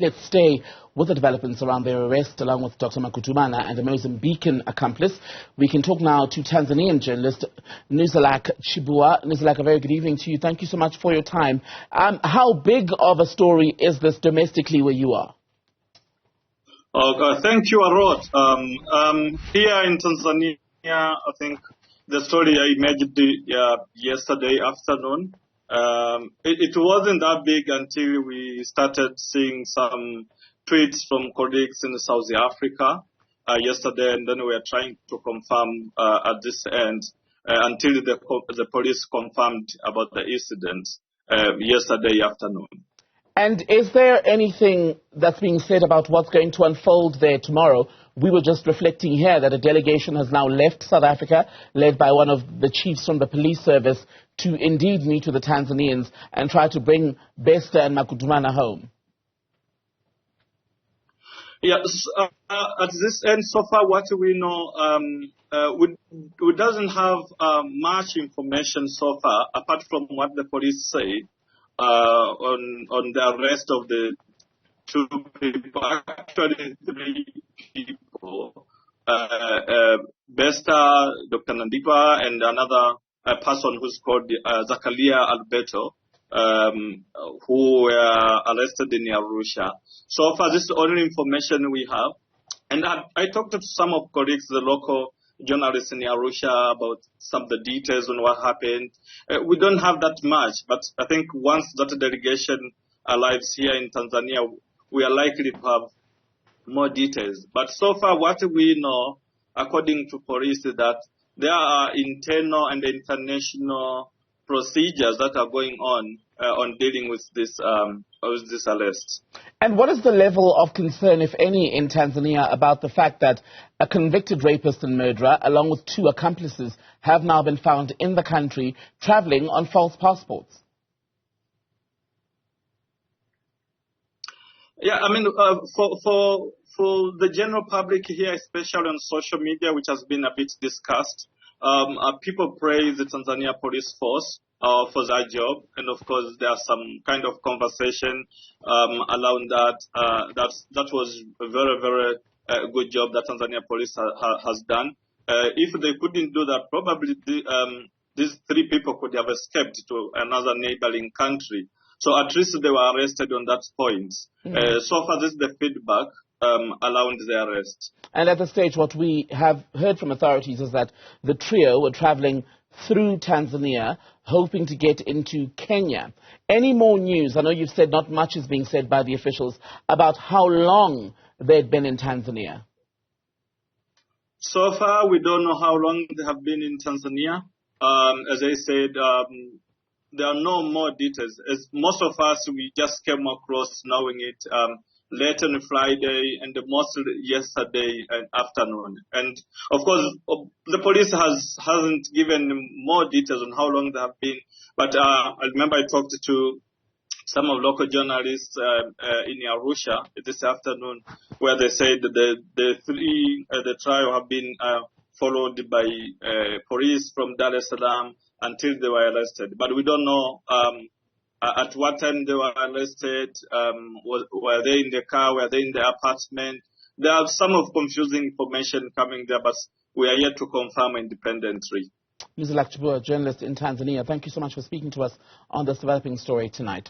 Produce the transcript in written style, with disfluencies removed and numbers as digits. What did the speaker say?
Let's stay with the developments around their arrest, along with Dr. Makutumana and a Mozambican accomplice. We can talk now to Tanzanian journalist Nuzalack Chibua. Nuzalack, a very good evening to you. Thank you so much for your time. How big of a story is this domestically where you are? Thank you, Arot. Here in Tanzania, I think the story I made yesterday afternoon, it wasn't that big until we started seeing some tweets from colleagues in South Africa yesterday, and then we are trying to confirm at this end until the police confirmed about the incident yesterday afternoon. And is there anything that's being said about what's going to unfold there tomorrow? We were just reflecting here that a delegation has now left South Africa, led by one of the chiefs from the police service, to indeed meet with the Tanzanians and try to bring Bester and Makutumana home. Yes, at this end, so far what we know, we doesn't have much information so far, apart from what the police say on the arrest of the two people, actually three people, Bester, Dr. Nandipa, and another person who's called Zakaria Alberto, who were arrested in Arusha. So far, this is the only information we have. And I talked to some of colleagues, the local journalists in Arusha, about some of the details on what happened. We don't have that much, but I think once that delegation arrives here in Tanzania, we are likely to have more details. But so far, what we know, according to police, is that there are internal and international procedures that are going on dealing with this arrest. And what is the level of concern, if any, in Tanzania about the fact that a convicted rapist and murderer, along with two accomplices, have now been found in the country traveling on false passports? Yeah, I mean, for the general public here, especially on social media, which has been a bit discussed, people praise the Tanzania police force for their job, and of course there's some kind of conversation around that. That was a very, very good job that Tanzania police has done. If they couldn't do that, probably these three people could have escaped to another neighboring country. So at least they were arrested on that point. So far, this is the feedback around the arrest. And at this stage, what we have heard from authorities is that the trio were traveling through Tanzania, hoping to get into Kenya. Any more news? I know you've said not much is being said by the officials about how long they'd been in Tanzania. So far, we don't know how long they have been in Tanzania. As I said, there are no more details. As most of us, we just came across knowing it late on Friday and mostly yesterday afternoon. And of course, the police hasn't given more details on how long they have been. But I remember I talked to some of local journalists in Arusha this afternoon, where they said that the trial have been followed by police from Dar es Salaam until they were arrested. But we don't know at what time they were arrested. Were they in the car? Were they in the apartment? There are some of confusing information coming there, but we are yet to confirm independently. Nuzalack Chibua, journalist in Tanzania, thank you so much for speaking to us on this developing story tonight.